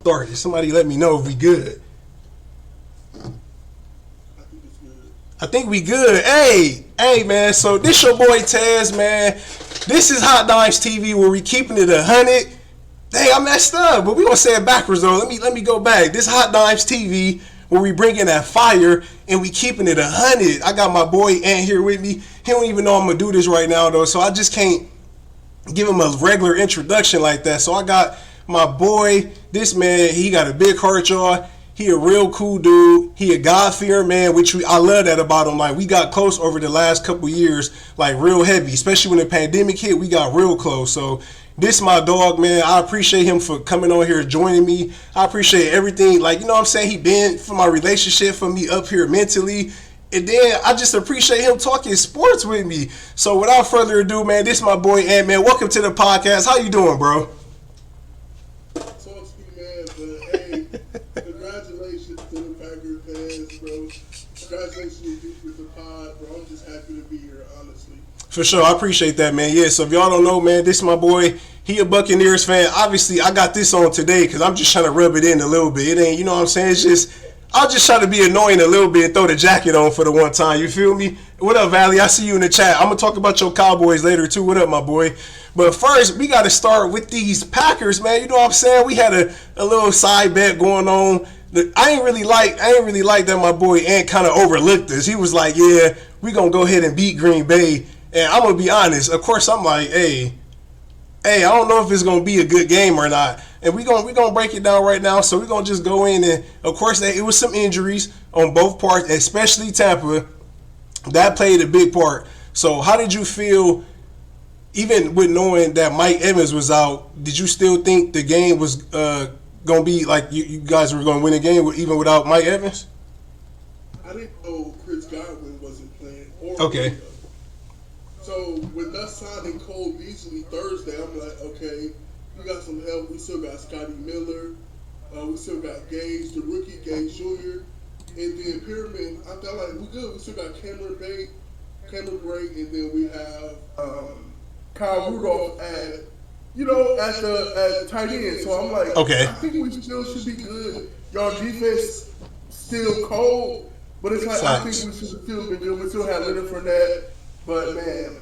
started. Somebody let me know if we good. I think we good. Hey, man. So this your boy Taz, man. This is Hot Dimes TV where we keeping it 100. Dang, I messed up, but we gonna say it backwards though. Let me go back. This Hot Dimes TV where we bringing that fire and we keeping it 100. I got my boy Ant here with me. He don't even know I'm gonna do this right now though, so I just can't give him a regular introduction like that. So I got my boy. This man, he got a big heart, y'all. He a real cool dude. He a God-fearing man, which I love that about him. Like, we got close over the last couple years, like real heavy. Especially when the pandemic hit, we got real close. So this my dog, man. I appreciate him for coming on here, joining me. I appreciate everything. Like, you know what I'm saying? He been for my relationship, for me up here mentally. And then I just appreciate him talking sports with me. So without further ado, man, this my boy Ant, man. Welcome to the podcast. How you doing, bro? Congratulations to the Packers fans, bro. Congratulations with the pod, bro. I'm just happy to be here, honestly. For sure, I appreciate that, man. Yeah, so if y'all don't know, man, this is my boy. He a Buccaneers fan. Obviously, I got this on today because I'm just trying to rub it in a little bit. It ain't, you know what I'm saying? It's just, I'll just try to be annoying a little bit and throw the jacket on for the one time. You feel me? What up, Valley? I see you in the chat. I'm going to talk about your Cowboys later, too. What up, my boy? But first, we got to start with these Packers, man. You know what I'm saying? We had a little side bet going on. I ain't really like that my boy Ant kind of overlooked us. He was like, yeah, we going to go ahead and beat Green Bay. And I'm going to be honest. Of course, I'm like, hey, I don't know if it's going to be a good game or not. And we gonna break it down right now. So we're going to just go in. And, of course, it was some injuries on both parts, especially Tampa. That played a big part. So how did you feel, even with knowing that Mike Evans was out, did you still think the game was going to be like you guys were going to win a game even without Mike Evans? I didn't know Chris Godwin wasn't playing. Okay. So with us signing Cole Beasley Thursday, I'm like, okay, we got some help. We still got Scotty Miller. We still got Gage, the rookie Gage Jr. And then Pyramid, I felt like we good. We still got Cameron Bray, and then we have Kyle Rudolph at the tight end. So I'm like, okay, I think we still should be good. Y'all defense still cold, but it's like I think we should still be good. We still have Leonard Fournette, but man,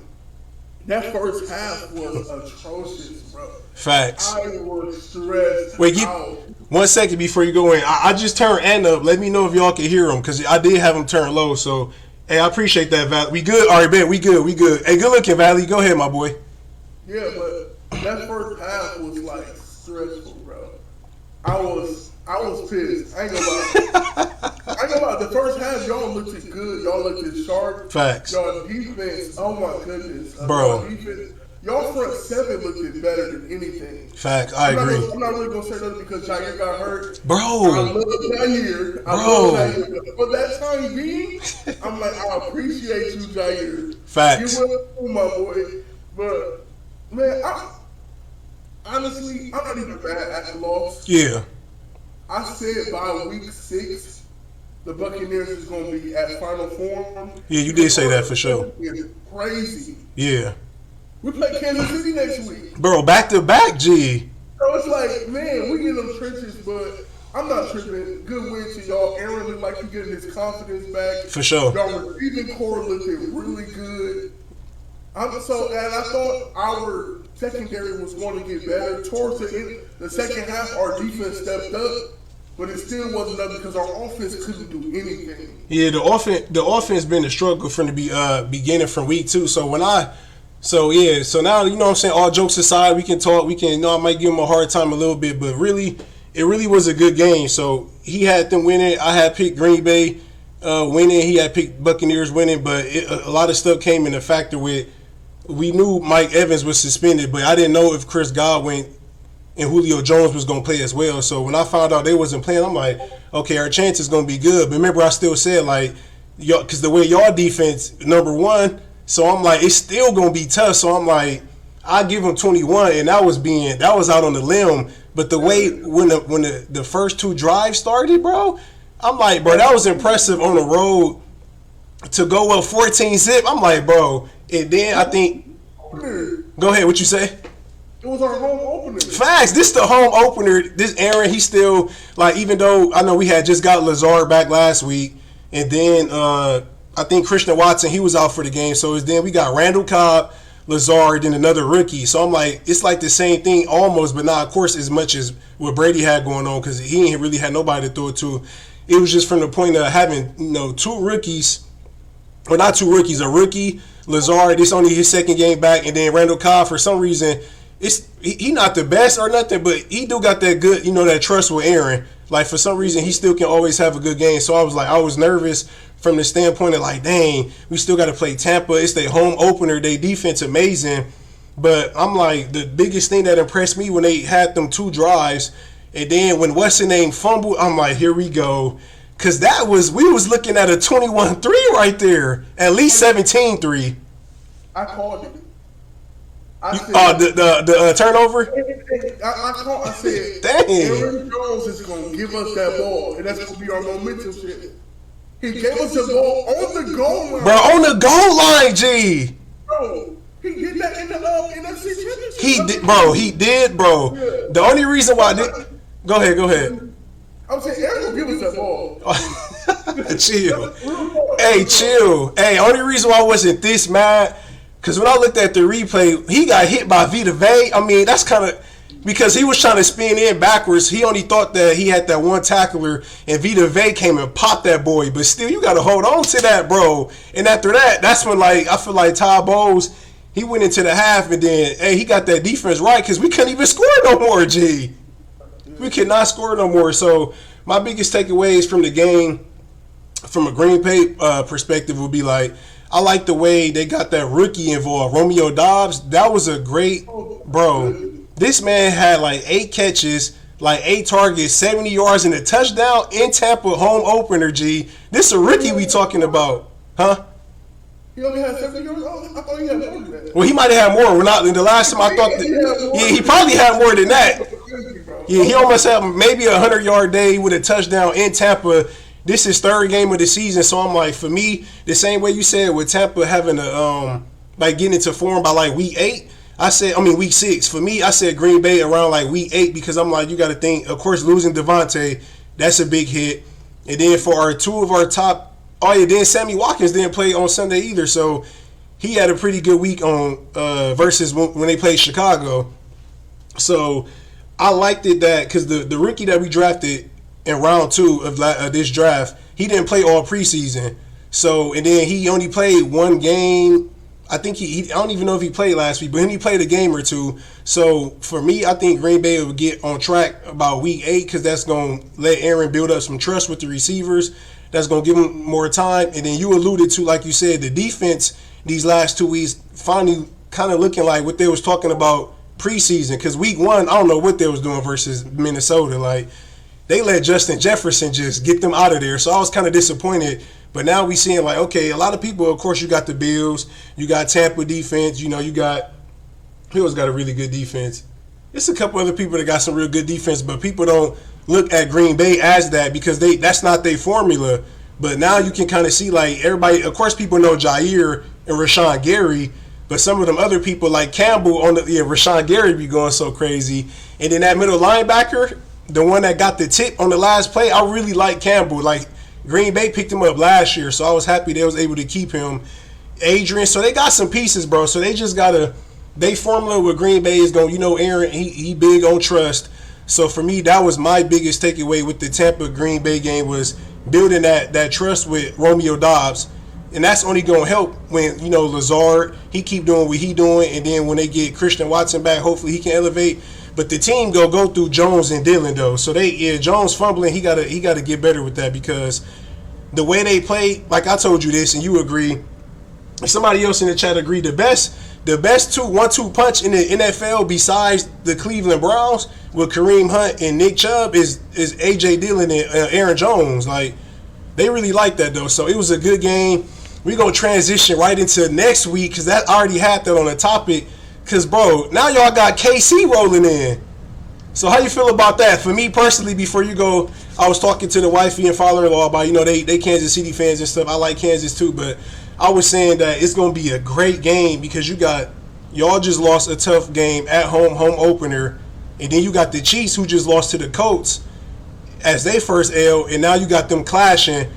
that first half was atrocious, bro. Facts. I was stressed. Wait, out. 1 second before you go in. I just turned Ant up. Let me know if y'all can hear him because I did have him turned low. So, hey, I appreciate that, Valley. We good? All right, Ben. We good. Hey, good looking, Valley. Go ahead, my boy. Yeah, but that first half was like stressful, bro. I was pissed. I ain't gonna lie. The first half, y'all looked good. Y'all looked sharp. Facts. Y'all defense, oh my goodness, bro. Y'all front seven looked better than anything. Facts. I agree. I'm not really gonna say that because Jair got hurt. Bro. I love Jair. But that time being, I'm like, I appreciate you, Jair. Facts. You will, my boy. But man, honestly, I'm not even mad at the loss. Yeah. I said by week 6, the Buccaneers is going to be at final form. Yeah, you did say that for sure. It's crazy. Yeah. We play Kansas City next week. Bro, back to back, G. So it's like, man, we get them trenches, but I'm not tripping. Good win to y'all. Aaron looked like he getting his confidence back. For sure. Y'all receiving core looking really good. And I thought our secondary was going to get better. Towards the second half, our defense stepped up, but it still wasn't enough because our offense couldn't do anything. Yeah, the offense been a struggle from the beginning from week 2. So now, you know what I'm saying, all jokes aside, we can talk, I might give him a hard time a little bit, but really, it really was a good game. So he had them winning. I had picked Green Bay winning. He had picked Buccaneers winning, but a lot of stuff came in a factor with, we knew Mike Evans was suspended, but I didn't know if Chris Godwin and Julio Jones was going to play as well. So when I found out they wasn't playing, I'm like, okay, our chance is going to be good. But remember, I still said, like, because the way y'all defense, number 1, so I'm like, it's still going to be tough. So I'm like, I give him 21, and that was out on the limb. But the way when the first 2 drives started, bro, I'm like, bro, that was impressive on the road to go up 14-zip. I'm like, bro. And then I think, go ahead, what you say? It was our home opener. Facts. This the home opener. This Aaron, he still like, even though I know we had just got Lazard back last week, and then I think Christian Watson, he was out for the game. So it's then we got Randall Cobb, Lazard, and another rookie. So I'm like, it's like the same thing almost, but not of course as much as what Brady had going on, because he ain't really had nobody to throw it to. It was just from the point of having, two rookies, or not two rookies, a rookie, Lazard, this only his second game back, and then Randall Cobb, for some reason, he not the best or nothing, but he do got that good, that trust with Aaron. Like, for some reason, he still can always have a good game. So I was nervous from the standpoint of like, dang, we still got to play Tampa. It's their home opener. Their defense amazing. But I'm like, the biggest thing that impressed me when they had them 2 drives, and then when what's the name fumbled, I'm like, here we go. Because we was looking at a 21-3 right there. At least 17-3. I called it. The turnover? I said, dang. Aaron Jones is going to give us that ball, and that's going to be our momentum shit. He gave us the ball on the goal line. Bro, on the goal line, G. Bro, he did that in the NFC Championship. He did, bro. Yeah. The only reason why Go ahead. I'm saying Aaron will give us that ball. Chill. Hey, chill. Hey, only reason why I wasn't this mad, because when I looked at the replay, he got hit by Vita Vea. I mean, that's kind of because he was trying to spin in backwards. He only thought that he had that one tackler, and Vita Vea came and popped that boy. But still, you got to hold on to that, bro. And after that, that's when, like, I feel like Todd Bowles, he went into the half, and then, hey, he got that defense right, because we couldn't even score no more, G. We could not score no more. So my biggest takeaways from the game, from a Green Bay perspective, would be like, I like the way they got that rookie involved, Romeo Doubs. That was a great, bro. This man had like 8 catches, like 8 targets, 70 yards, and a touchdown in Tampa home opener, G. This a rookie we talking about, huh? He only had 70 yards? I thought he had more than that. Well, he might have had more. We're not. The last time I thought that, yeah, he probably had more than that. Yeah, he almost had maybe a 100-yard day with a touchdown in Tampa. This is 3rd game of the season, so I'm like, for me, the same way you said with Tampa having a like getting into form by like week 8. Week 6. For me, I said Green Bay around like week 8, because I'm like, you got to think, of course, losing Devontae, that's a big hit. And then for our 2 of our top, then Sammy Watkins didn't play on Sunday either, so he had a pretty good week on versus when they played Chicago. So I liked it that because the rookie that we drafted in round 2 of this draft, he didn't play all preseason. So, and then he only played 1 game. I think I don't even know if he played last week, but he played a game or 2. So for me, I think Green Bay will get on track about week 8, because that's going to let Aaron build up some trust with the receivers. That's going to give him more time. And then you alluded to, like you said, the defense these last 2 weeks finally kind of looking like what they was talking about preseason. Because week 1, I don't know what they was doing versus Minnesota. Like, they let Justin Jefferson just get them out of there. So I was kind of disappointed. But now we seeing like, okay, a lot of people, of course, you got the Bills, you got Tampa defense, you got, who else got a really good defense? There's a couple other people that got some real good defense, but people don't look at Green Bay as that, because that's not their formula. But now you can kind of see, like, everybody, of course, people know Jair and Rashawn Gary, but some of them other people like Campbell Rashawn Gary be going so crazy. And then that middle linebacker, the one that got the tip on the last play, I really like Campbell. Like, Green Bay picked him up last year, so I was happy they was able to keep him. Adrian, so they got some pieces, bro. So they just gotta, they formula with Green Bay is going, Aaron, he big on trust. So for me, that was my biggest takeaway with the Tampa Green Bay game, was building that trust with Romeo Doubs. And that's only going to help when, Lazard, he keep doing what he doing, and then when they get Christian Watson back, hopefully he can elevate. But the team go through Jones and Dillon though. So Jones fumbling, he gotta get better with that, because the way they play, like I told you this and you agree, somebody else in the chat agreed, the best 1-2 punch in the NFL besides the Cleveland Browns with Kareem Hunt and Nick Chubb is AJ Dillon and Aaron Jones. Like, they really like that though. So it was a good game. We're gonna transition right into next week, because that already had that on the topic. Because, bro, now y'all got KC rolling in. So how you feel about that? For me personally, before you go, I was talking to the wifey and father-in-law about, they Kansas City fans and stuff. I like Kansas too, but I was saying that it's going to be a great game, because you got Y'all just lost a tough game at home opener, and then you got the Chiefs who just lost to the Colts as they first L, and now you got them clashing.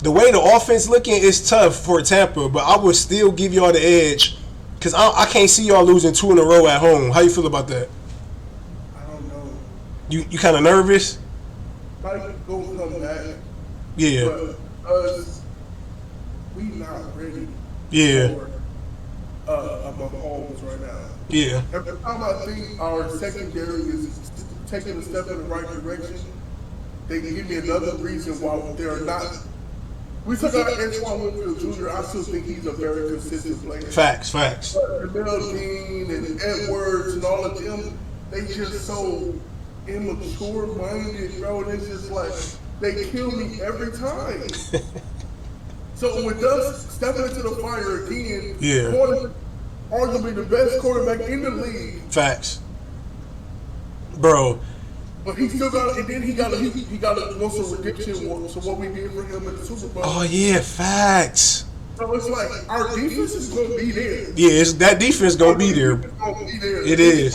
The way the offense looking is tough for Tampa, but I would still give y'all the edge because I can't see y'all losing 2 in a row at home. How you feel about that? I don't know. You kind of nervous? Like, go come back. Yeah. But us, we not ready. Yeah. For Mahomes right now. Yeah. Every time I think our secondary is taking a step in the right direction, they can give me another reason why they're not. We took out Antoine Winfield Jr. I still think he's a very consistent player. Facts. Jamel Dean and Edwards and all of them, they just so immature-minded, bro. And it's just like, they kill me every time. So with us stepping into the fire again, arguably the best quarterback in the league. Facts. Bro. But he still got, and then he got a want some redemption to what we did for him in the Super Bowl. Oh yeah, facts. So it's like our defense is gonna be there. Yeah, that defense gonna be there. It is.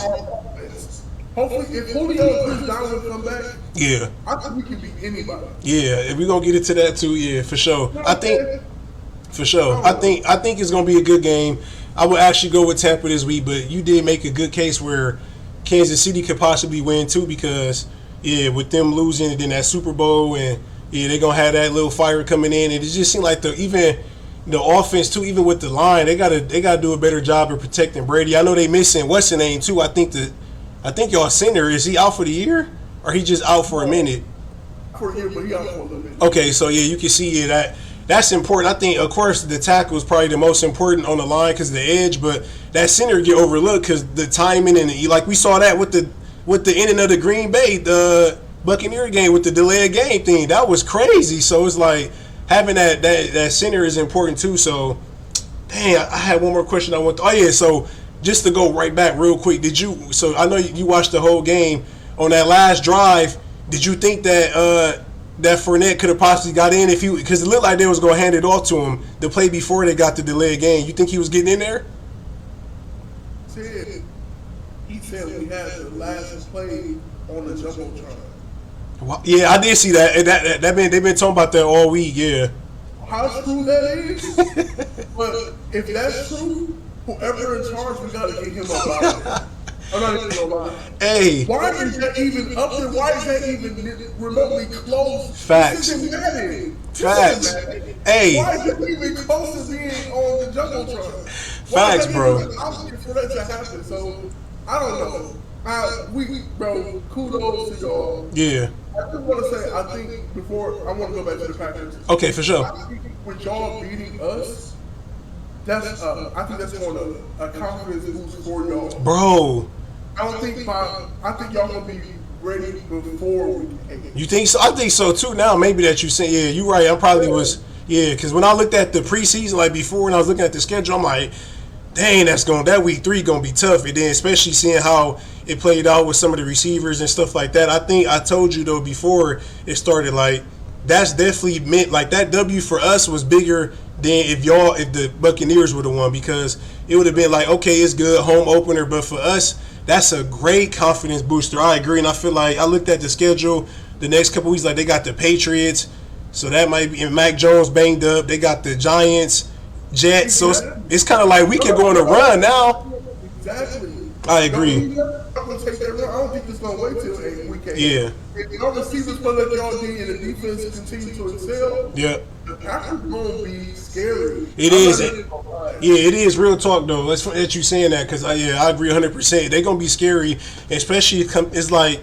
Hopefully, if Julio and Chris Godwin come back, yeah, I think we can beat anybody. Yeah, if we gonna get into that too, yeah, for sure. I think it's gonna be a good game. I would actually go with Tampa this week, but you did make a good case where Kansas City could possibly win too because with them losing and then that Super Bowl and they're gonna have that little fire coming in, and it just seemed like the offense too, even with the line, they gotta do a better job of protecting Brady. I know they missing what's the name too. I think y'all center, is he out for the year or he just out for a minute? For a year, but he out for a little bit. Okay, so you can see that's important. I think, of course, the tackle is probably the most important on the line because of the edge, but that center get overlooked because the timing and like we saw that with the ending of the Green Bay, the Buccaneer game with the delayed game thing. That was crazy. So it's like having that center is important too. So, dang, I had one more question I want. So just to go right back real quick, so I know you watched the whole game. On that last drive, did you think that Fournette could have possibly got in because it looked like they was going to hand it off to him the play before they got the delayed game? You think he was getting in there? He said we had the last play on the Jumbotron. Yeah, I did see that. That they've been talking about that all week. Yeah. How true that is? But if that's true, whoever in charge, we got to get him up out of there. I'm not even gonna lie. Hey. Why is that even up there? Why is that even remotely close? Facts. Facts. Hey. Why is it even close to being on the Jumbotron? Facts, bro. I'm looking for that to happen. So I don't know. Bro, kudos to y'all. Yeah. I just want to say, I think before I want to go back to the Packers. Okay, for sure. I think with y'all beating us, I think that's going to a confidence boost for y'all. Bro. I think y'all gonna be ready before we can. You think so? I think so too. Now maybe that you say, yeah, you're right. I probably was, because when I looked at the preseason, like before, when I was looking at the schedule, I'm like, dang, that week 3 gonna be tough. And then especially seeing how it played out with some of the receivers and stuff like that. I think I told you though before it started, like that's definitely meant like that W for us was bigger than if the Buccaneers would have won, because it would have been like, okay, it's good home opener, but for us, that's a great confidence booster. I agree, and I feel like I looked at the schedule the next couple weeks, like they got the Patriots, so that might be, and Mac Jones banged up. They got the Giants, Jets, so it's kind of like we can go on a run now. Exactly. I agree. I'm gonna take that run. I don't think it's gonna wait till week 8. Yeah. If y'all receivers play like y'all did and the defense continue to excel, Yep. the Packers gonna be scary. It is. Yeah, it is real talk though. That's funny that you saying that, because I agree 100%. They're gonna be scary, especially it's like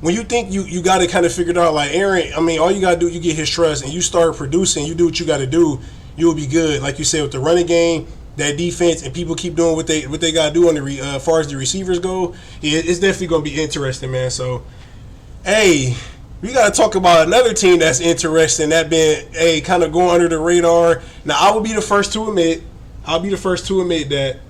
when you think you got to kind of figure it out. Like Aaron, I mean, all you gotta do, you get his trust and you start producing. You do what you got to do, you'll be good. Like you said, with the running game, that defense, and people keep doing what they got to do on the as far as the receivers go. Yeah, it's definitely gonna be interesting, man. So, hey. We got to talk about another team that's interesting, that been kind of going under the radar. Now, I'll be the first to admit that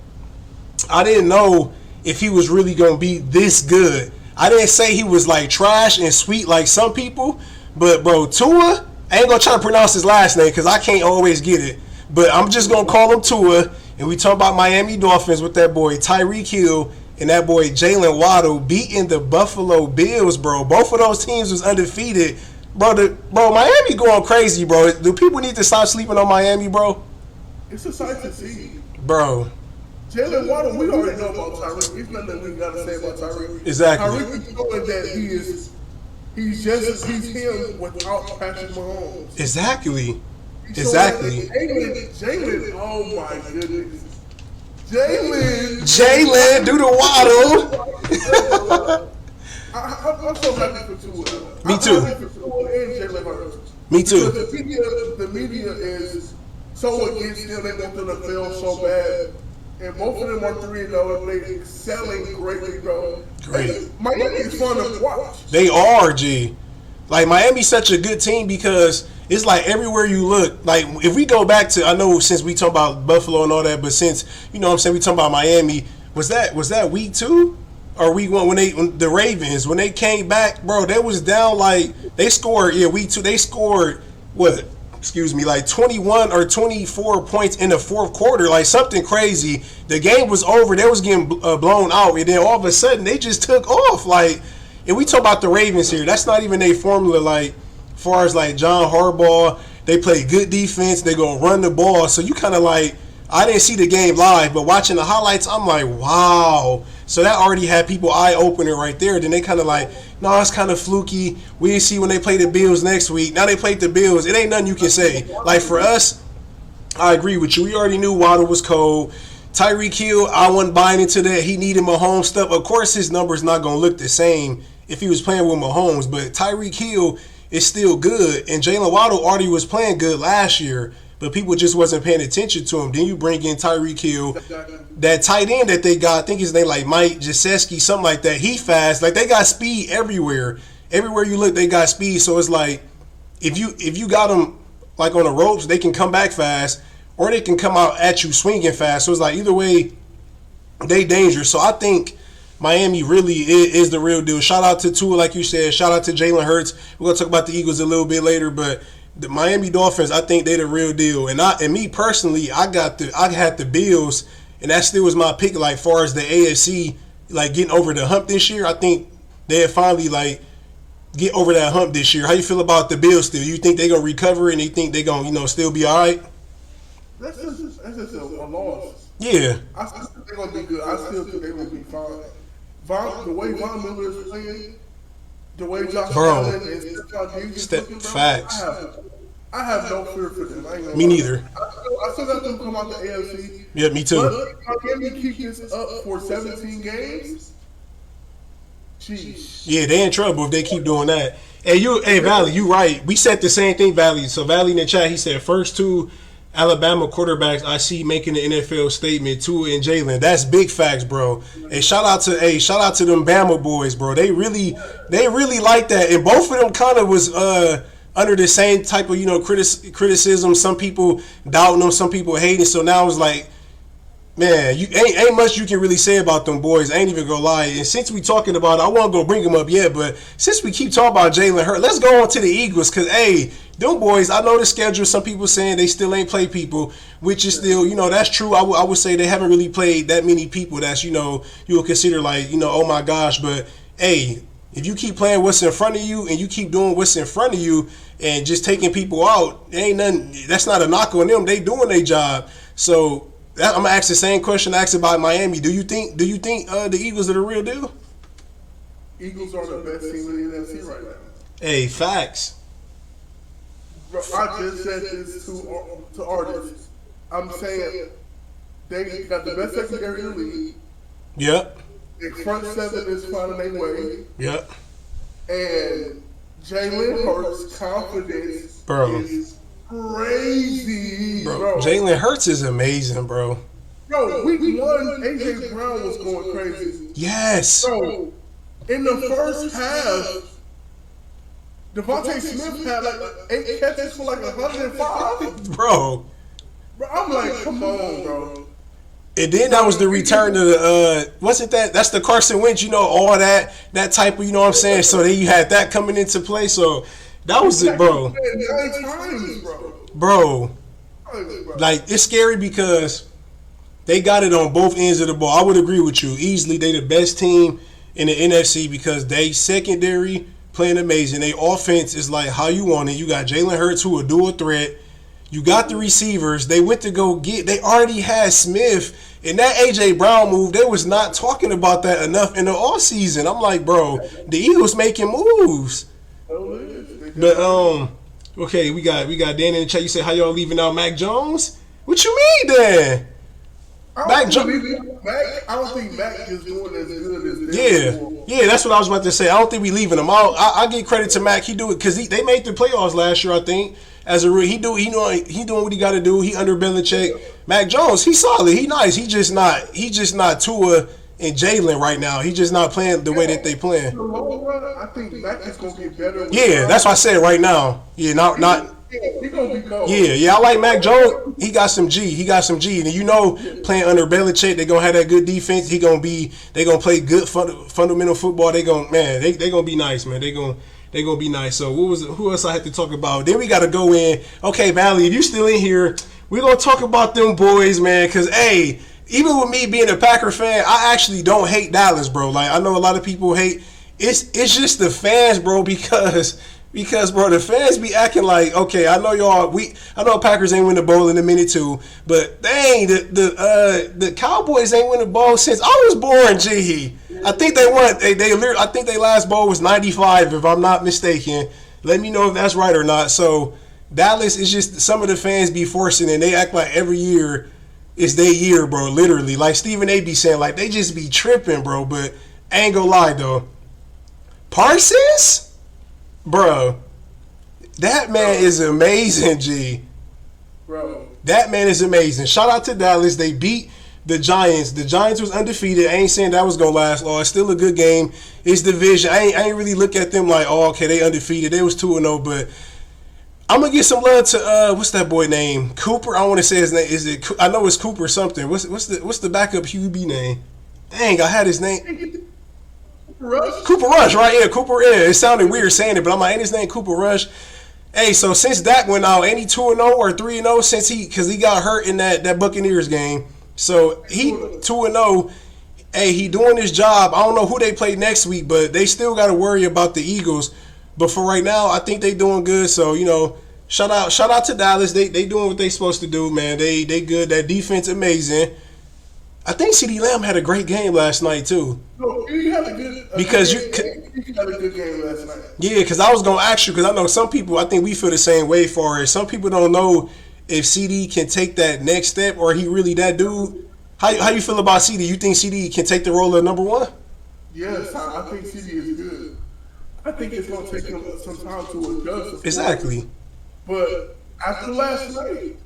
I didn't know if he was really going to be this good. I didn't say he was like trash and sweet like some people, but bro, Tua, I ain't going to try to pronounce his last name because I can't always get it. But I'm just going to call him Tua. And we talk about Miami Dolphins with that boy Tyreek Hill and that boy Jalen Waddle beating the Buffalo Bills, bro. Both of those teams was undefeated. Bro, Miami going crazy, bro. Do people need to stop sleeping on Miami, bro? It's a sight to see. Bro. Jalen Waddle, we already know about Tyreek. There's nothing we got to say about Tyreek. Exactly. Tyreek is showing that he's him without Patrick Mahomes. Exactly. Jalen, oh my goodness. Jalen, do the waddle. I'm so happy for Tua. Me too. I'm happy for Tua and Jalen Hurts. Me too. Because the media is so against them. They want them to fail so bad. And both of them are 3-0 and they're excelling greatly, bro. Great. Miami is fun to watch. They are, G. Like, Miami's such a good team because it's like everywhere you look. Like, if we go back to, I know since we talk about Buffalo and all that, but since, you know what I'm saying, we talking about Miami, was that week 2? Or week 1 when the Ravens, when they came back, bro, they was down like, they scored, week 2, they scored, like 21 or 24 points in the fourth quarter, like something crazy. The game was over. They was getting blown out, and then all of a sudden they just took off. Like, and we talk about the Ravens here. That's not even a formula. Like, as far as like John Harbaugh, they play good defense. They gonna run the ball. So you kind of like, I didn't see the game live, but watching the highlights, I'm like, wow. So that already had people eye opening right there. Then they kind of like, no, it's kind of fluky. We didn't see when they play the Bills next week. Now they played the Bills. It ain't nothing you can say. Like, for us, I agree with you. We already knew Waddle was cold. Tyreek Hill, I wasn't buying into that. He needed Mahomes stuff. Of course, his numbers not going to look the same if he was playing with Mahomes. But Tyreek Hill is still good. And Jalen Waddle already was playing good last year. But people just wasn't paying attention to him. Then you bring in Tyreek Hill, that tight end that they got. I think his name like Mike Gesicki, something like that. He fast. Like, they got speed everywhere. Everywhere you look, they got speed. So it's like, if you got them like on the ropes, they can come back fast, or they can come out at you swinging fast. So it's like, either way, they dangerous. So I think Miami really is the real deal. Shout out to Tua, like you said. Shout out to Jalen Hurts. We're gonna talk about the Eagles a little bit later, but the Miami Dolphins, I think they're the real deal. And me personally, I had the Bills, and that still was my pick. Like, far as the AFC, like, getting over the hump this year, I think they'll finally like get over that hump this year. How you feel about the Bills still? You think they're gonna recover, and you think they're gonna still be all right? That's just a loss. Yeah. I still think they're gonna be good. I still think they're gonna be fine. The way Von Miller is playing, the way Josh Allen and Stephon Diggs facts. I have no fear for them. Me neither. I still got them come out the AFC. Yeah, me too. But can we keep this up for 17 games? Jeez. Yeah, they in trouble if they keep doing that. Hey, Valley, you right. We said the same thing, Valley. So Valley in the chat, he said first 2 Alabama quarterbacks I see making the NFL statement, Tua and Jalen. That's big facts, bro. Hey, shout out to them Bama boys, bro. They really like that, and both of them kind of was under the same type of criticism. Some people doubting them, some people hating. So now it's like, man, you ain't much you can really say about them boys. I ain't even gonna lie. And since we talking about it, I won't go bring them up yet, but since we keep talking about Jalen Hurts, let's go on to the Eagles, because them boys, I know the schedule. Some people saying they still ain't play people, which is still, that's true. I would say they haven't really played that many people that's, you will consider like, oh my gosh. But, hey, if you keep playing what's in front of you and you keep doing what's in front of you and just taking people out, ain't nothing. That's not a knock on them. They doing their job. So I'm going to ask the same question I asked about Miami. Do you think the Eagles are the real deal? Eagles are the best team in the NFC right now. Hey, facts. Bro, I just said this to artists. I'm saying they got the best secondary in the league. Yep. Their front seven is finding their way. Yep. And Jalen Hurts' confidence is crazy, bro. Jalen Hurts is amazing, bro. Yo, week 1, AJ Brown was going crazy. Yes. Bro, in the first half, Devontae Smith had like 8 catches for like 105. Bro, I'm like, come on, bro. And then that was the return to the wasn't that? That's the Carson Wentz, all that type of, what I'm saying. So then you had that coming into play. So that was it, bro. 9 times, bro. Bro, like, it's scary because They got it on both ends of the ball. I would agree with you. Easily, they the best team in the NFC because they secondary playing amazing. They offense is like how you want it. You got Jalen Hurts who a dual threat. You got the receivers. They went to go get. They already had Smith. And that A.J. Brown move, they was not talking about that enough in the offseason. I'm like, bro, the Eagles making moves. But okay, we got Dan in the chat. You say how y'all leaving out Mac Jones? What you mean then? I don't think Mac is doing as good as yeah, that's what I was about to say. I don't think we leaving him out. I give credit to Mac. He do it because they made the playoffs last year. I think as a he doing what he got to do. He under Belichick. Mac Jones, he's solid. He nice. He just not Tua and Jalen right now. He just not playing the way that they playing. In the long run, I think Mac is gonna get better. Yeah, that's what I said right now. Yeah, not. He gonna be cold. Yeah, I like Mac Jones. He got some G. And you know, playing under Belichick, they gonna have that good defense. They gonna play good fundamental football. They gonna be nice, man. They gonna be nice. So who else I had to talk about? Then we gotta go in. Okay, Valley, if you still in here, we gonna talk about them boys, man. Cause hey, even with me being a Packer fan, I actually don't hate Dallas, bro. Like I know a lot of people hate. It's just the fans, bro, because bro, the fans be acting like, okay, I know I know Packers ain't win the bowl in a minute too, but dang, the Cowboys ain't win the bowl since I was born, G. I think they won. I think their last bowl was '95, if I'm not mistaken. Let me know if that's right or not. So Dallas is just some of the fans be forcing, and they act like every year is their year, bro. Literally, like Stephen A. be saying, like they just be tripping, bro. But I ain't gonna lie though, Parsons. Bro, that man is amazing, G. Bro. That man is amazing. Shout out to Dallas. They beat the Giants. The Giants was undefeated. I ain't saying that was going to last long. It's still a good game. It's division. I ain't really look at them like, oh, okay, they undefeated. They was 2-0, but I'm going to give some love to, what's that boy name? Cooper? I don't want to say his name. I know it's Cooper something. What's the backup QB name? Dang, I had his name. Cooper Rush, right? Yeah, Cooper. Yeah, it sounded weird saying it, but I'm like, ain't his name Cooper Rush? Hey, so since Dak went out, ain't he 2-0 or 3-0 since because he got hurt in that Buccaneers game? So he 2-0. Hey, he doing his job. I don't know who they play next week, but they still got to worry about the Eagles. But for right now, I think they doing good. So you know, shout out to Dallas. They doing what they supposed to do, man. They good. That defense amazing. I think CeeDee Lamb had a great game last night too. No, he had a good game last night. Yeah, because I was gonna ask you because I know some people. I think we feel the same way for it. Some people don't know if CD can take that next step or he really that dude. How you feel about CD? You think CD can take the role of number one? Yes, I think CD is good. I think it's gonna take him some time to adjust. Exactly. But after last night,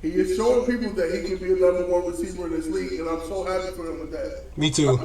he is showing people that he can be a number one receiver in this league, and I'm so happy for him with that. Me too.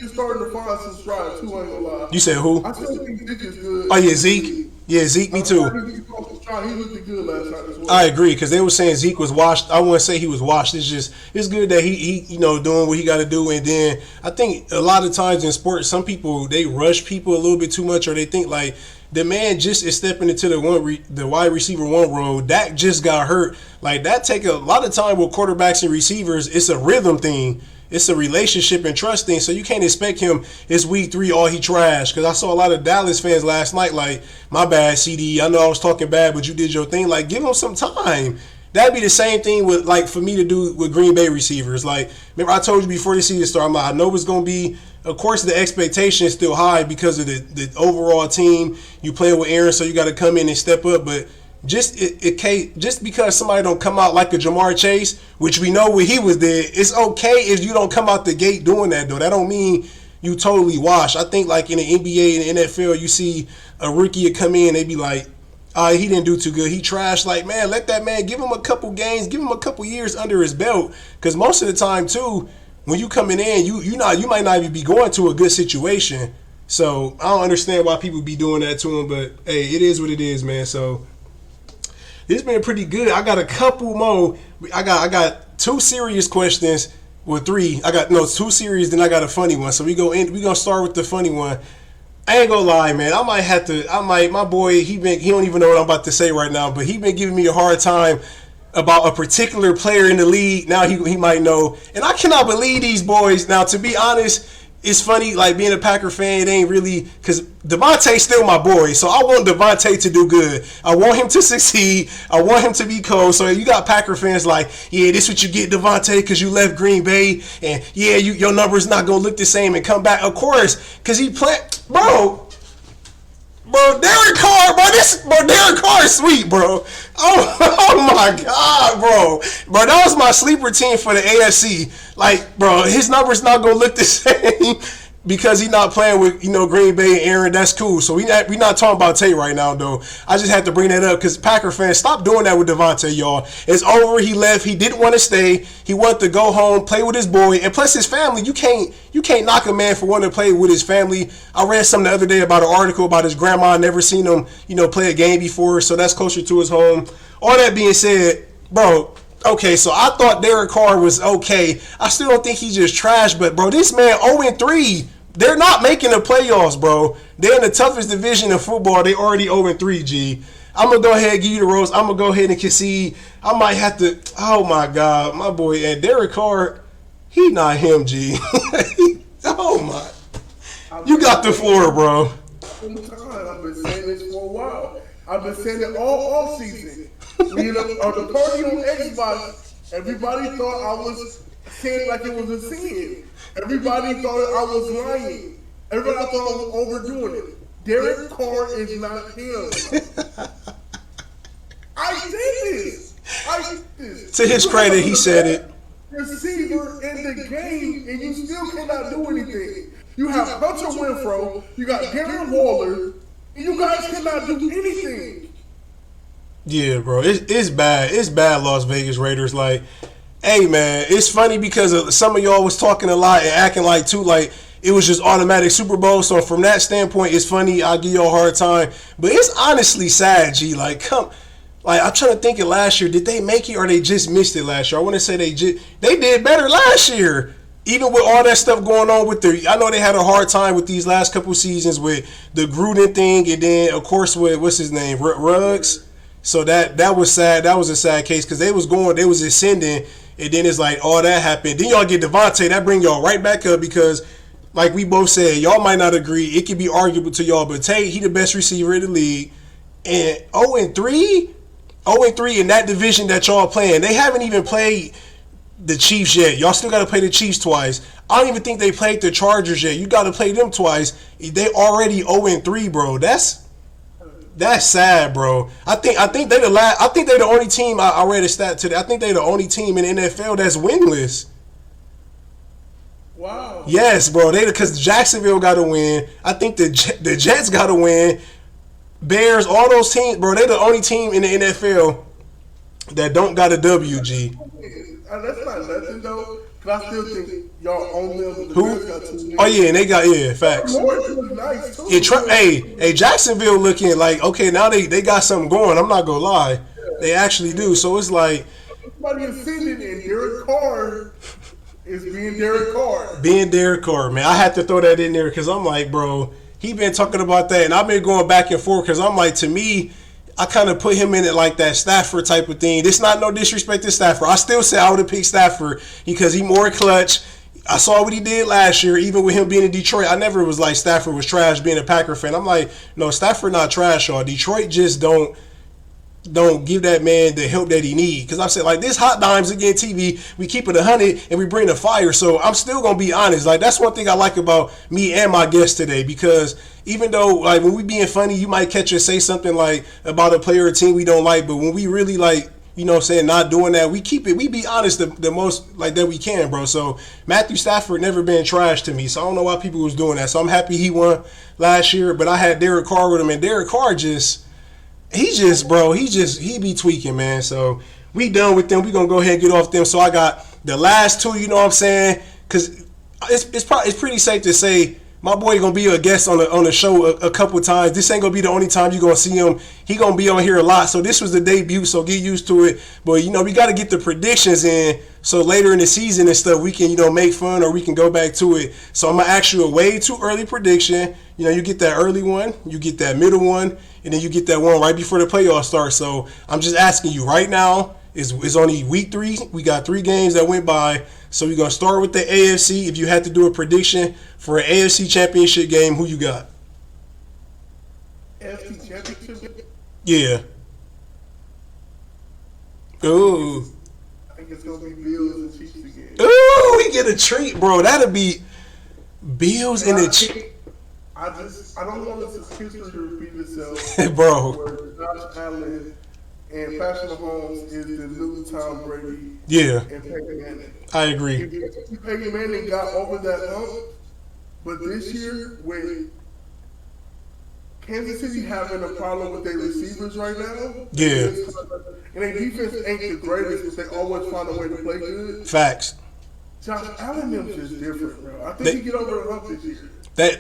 He's starting to find some strides too, I ain't gonna lie. You said who? I still think Zeke is good. Oh yeah, Zeke. Yeah, Zeke, me too. He looked good last night as well. I agree, because they were saying Zeke was washed. I wouldn't say he was washed. It's good that he doing what he got to do. And then I think a lot of times in sports, some people, they rush people a little bit too much, or they think like the man just is stepping into the wide receiver one role. Dak just got hurt. Like that take a lot of time with quarterbacks and receivers. It's a rhythm thing. It's a relationship and trust thing. So you can't expect him. It's week 3, all he trash. Because I saw a lot of Dallas fans last night. Like, my bad, CD. I know I was talking bad, but you did your thing. Like, give him some time. That'd be the same thing with like for me to do with Green Bay receivers. Like, remember I told you before the season started, I'm like, I know it's gonna be. Of course, the expectation is still high because of the overall team. You play with Aaron, so you got to come in and step up. But just because somebody don't come out like a Jamar Chase, which we know what he was there, it's okay if you don't come out the gate doing that though. That don't mean you totally wash. I think like in the NBA and the NFL, you see a rookie come in, they be like, he didn't do too good. He trashed. Like, man, let that man, give him a couple games, give him a couple years under his belt. Because most of the time too, when you coming in, you might not even be going to a good situation. So I don't understand why people be doing that to him. But hey, it is what it is, man. So this been pretty good. I got a couple more. I got 2 serious questions. Well, 3. I got 2 serious. Then I got a funny one. So we gonna start with the funny one. I ain't gonna lie, man. My boy, he don't even know what I'm about to say right now, but he been giving me a hard time about a particular player in the league. Now he might know. And I cannot believe these boys. Now, to be honest, it's funny, like being a Packer fan, it ain't really, because Devontae's still my boy, so I want Devontae to do good. I want him to succeed. I want him to be cold. So you got Packer fans like, yeah, this what you get, Devontae, because you left Green Bay, and yeah, your number's not going to look the same and come back. Of course, because he played, bro, Derek Carr, Derek Carr is sweet, bro. Oh my God, bro, that was my sleeper team for the AFC. Like, bro, his numbers not gonna look the same because he's not playing with Green Bay and Aaron. That's cool. So we not talking about Tate right now, though. I just had to bring that up because Packer fans, stop doing that with Devontae, y'all. It's over. He left. He didn't want to stay. He wanted to go home, play with his boy, and plus his family. You can't knock a man for wanting to play with his family. I read something the other day about an article about his grandma. Never seen him, play a game before, so that's closer to his home. All that being said, bro. Okay, so I thought Derek Carr was okay. I still don't think he's just trash, but bro, this man 0-3. They're not making the playoffs, bro. They're in the toughest division in football. They already 0-3, G. I'm going to go ahead and give you the rose. I'm going to go ahead and concede. I might have to. Oh, my God. My boy. And Derek Carr, he not him, G. Oh, my. You got the floor, bro. I've been saying this for a while. I've been saying it all offseason. On the party on Xbox, everybody thought I was saying like it was a sin. Everybody thought I was lying. Everybody thought I was overdoing it. Derek Carr is not him. I did this. To his credit, he said it. Receiver in the game, and you still cannot do anything. You have Hunter Renfro, you got Darren Waller, and you guys cannot do anything. Yeah, bro, it's bad. It's bad, Las Vegas Raiders. Like, hey, man, it's funny because some of y'all was talking a lot and acting like, too, like it was just automatic Super Bowl. So from that standpoint, it's funny. I'll give y'all a hard time. But it's honestly sad, G. Like, I'm trying to think of last year. Did they make it or they just missed it last year? I want to say they did better last year. Even with all that stuff going on with I know they had a hard time with these last couple seasons with the Gruden thing. And then, of course, with, what's his name, Ruggs. So that was sad. That was a sad case because they was ascending, and then it's like all that happened. Then y'all get Devontae, that bring y'all right back up because, like we both said, y'all might not agree. It could be arguable to y'all, but Tate, he the best receiver in the league, and 0-3 in that division that y'all playing. They haven't even played the Chiefs yet. Y'all still got to play the Chiefs twice. I don't even think they played the Chargers yet. You got to play them twice. They already 0-3, bro. That's sad, bro. I think they the only team. I read a stat today. I think they the only team in the NFL that's winless. Wow. Yes, bro. Because Jacksonville got to win. I think the Jets got to win. Bears, all those teams, bro. They the only team in the NFL that don't got a WG. That's not nothing though. Cause I still think y'all own them. Who? Oh yeah, and they got facts. Nice too. Hey, Jacksonville looking like okay now they got something going. I'm not gonna lie, they actually do. So it's like everybody is sitting and Derek Carr is being Derek Carr. Being Derek Carr, man. I had to throw that in there because I'm like, bro, he been talking about that, and I've been going back and forth because I'm like, to me, I kind of put him in it like that Stafford type of thing. This not no disrespect to Stafford. I still say I would have picked Stafford because he more clutch. I saw what he did last year, even with him being in Detroit. I never was like Stafford was trash being a Packer fan. I'm like, no, Stafford not trash, y'all. Detroit just don't give that man the help that he need. Because I said, like, this Hot Dimes again TV, we keep it 100 and we bring the fire. So I'm still going to be honest. Like, that's one thing I like about me and my guest today. Because even though, like, when we being funny, you might catch us say something, like, about a player or team we don't like. But when we really, like, you know what I'm saying, not doing that, we keep it, we be honest the most, like, that we can, bro. So Matthew Stafford never been trash to me. So I don't know why people was doing that. So I'm happy he won last year. But I had Derek Carr with him. And Derek Carr he be tweaking, man. So we done with them. We gonna go ahead and get off them. So I got the last two, you know what I'm saying? Because it's pretty safe to say my boy gonna be a guest on the show a couple times. This ain't gonna be the only time you gonna see him. He gonna be on here a lot. So this was the debut, so get used to it. But you know, we gotta get the predictions in so later in the season and stuff we can, you know, make fun or we can go back to it. So I'm gonna ask you a way too early prediction. You know, you get that early one, you get that middle one, and then you get that one right before the playoffs start. So I'm just asking you right now, It's only week 3. We got 3 games that went by. So we're gonna start with the AFC. If you had to do a prediction for an AFC Championship game, who you got? AFC Championship? Yeah. Ooh. I think it's gonna be Bills and Chiefs again. Ooh, we get a treat, bro. That'll be Bills and the Chiefs. I don't want this history to repeat itself. Bro. Where Josh Allen and Patrick Mahomes is the new Tom Brady. Yeah. And Peyton Manning. I agree. If Peyton Manning got over that hump, but this year with Kansas City having a problem with their receivers right now. Yeah. And their defense ain't the greatest, but they always find a way to play good. Facts. Josh Allen is just different, bro. I think he get over the hump this year.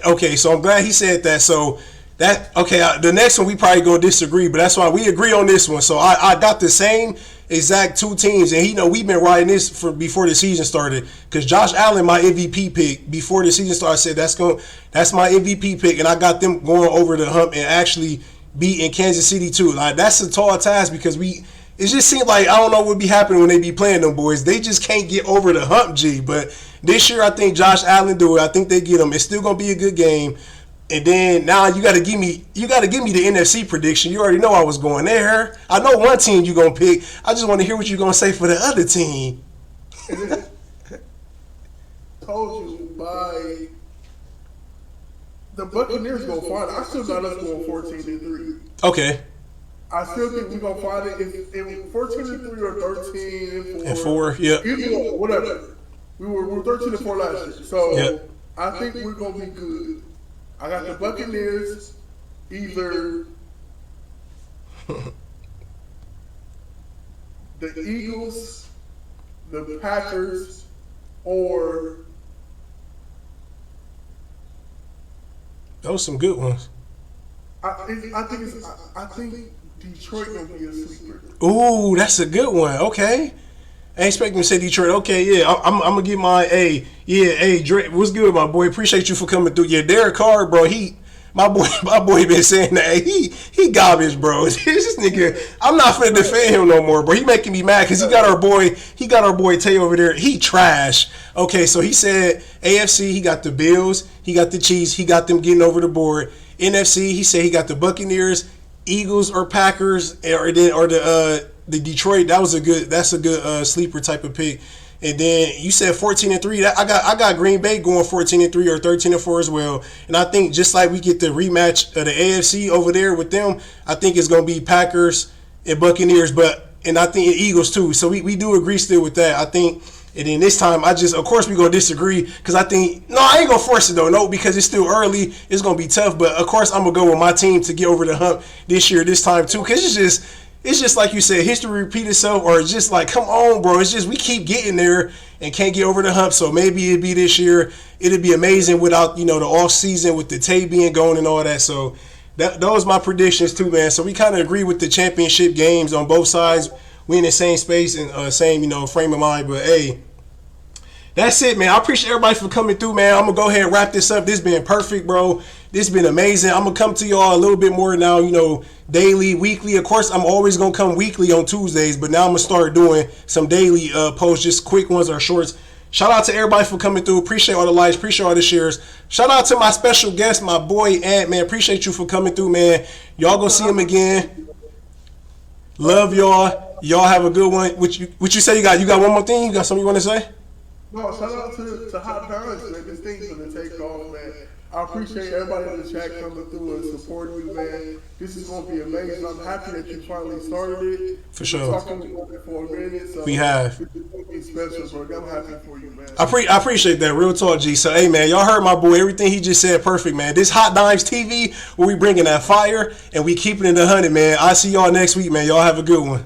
Okay, so I'm glad he said that. So the next one we probably gonna disagree, but that's why we agree on this one. So I got the same exact 2 teams, and we've been riding this for before the season started. Because Josh Allen, my MVP pick before the season started, I said that's my MVP pick, and I got them going over the hump and actually beating Kansas City too. Like that's a tall task because it just seemed like I don't know what would be happening when they be playing them boys. They just can't get over the hump, G. But this year I think Josh Allen do it. I think they get them. It's still gonna be a good game. And then now you gotta give me the NFC prediction. You already know I was going there. I know one team you gonna pick. I just want to hear what you're gonna say for the other team. Told you by the Buccaneers gonna find it. I still got us going 14-3. Okay. I still think we're gonna find it. If 14-3 or 13-4. And 4, yeah. Whatever. We were 13-4 last year. So Yep. I think we're gonna be good. I got the Buccaneers either the Eagles, the Packers, or Those some good ones. I think Detroit gonna be a sleeper. Ooh, that's a good one. Okay. I ain't expecting to say Detroit. Okay, yeah, I'm gonna get my A. Yeah, hey, Drake, what's good, my boy? Appreciate you for coming through. Yeah, Derek Carr, bro. My boy been saying that. Hey, he garbage, bro. This nigga, I'm not finna defend him no more, bro. He making me mad because he got our boy Tay over there. He trash. Okay, so he said AFC, he got the Bills, he got the Chiefs, he got them getting over the board. NFC, he said he got the Buccaneers, Eagles or Packers, or the Detroit. That's a good sleeper type of pick. And then you said 14-3. I got Green Bay going 14-3 or 13-4 as well. And I think just like we get the rematch of the AFC over there with them, I think it's gonna be Packers and Buccaneers, and I think Eagles too. So we do agree still with that. I think. And then this time, of course, we're going to disagree because I think, no, I ain't going to force it though. No, because it's still early. It's going to be tough. But, of course, I'm going to go with my team to get over the hump this time too. Because it's just like you said, history repeat itself, or it's just like, come on, bro. It's just we keep getting there and can't get over the hump. So maybe it'd be this year. It'd be amazing without, the off season with the Tay being going and all that. So those my predictions too, man. So we kind of agree with the championship games on both sides. We in the same space and same, frame of mind. But, hey, that's it, man. I appreciate everybody for coming through, man. I'm going to go ahead and wrap this up. This been perfect, bro. This been amazing. I'm going to come to y'all a little bit more now, daily, weekly. Of course, I'm always going to come weekly on Tuesdays, but now I'm going to start doing some daily posts, just quick ones or shorts. Shout out to everybody for coming through. Appreciate all the likes. Appreciate all the shares. Shout out to my special guest, my boy, Ant, man. Appreciate you for coming through, man. Y'all go see him again. Love y'all. Y'all have a good one. What you say you got? You got one more thing? You got something you want to say? No, shout out to Hot Times, man. This thing's gonna take off, man. I appreciate everybody in the chat coming through and supporting you, man. This is gonna be amazing. I'm happy that you finally started it. For sure. Talking about it for a minute, so we have. It's gonna be special, bro. I'm happy for you, man. I appreciate that. Real talk, G. So, hey, man, y'all heard my boy. Everything he just said, perfect, man. This Hot Dimes TV, where we bringing that fire and we keeping it 100, man. I'll see y'all next week, man. Y'all have a good one.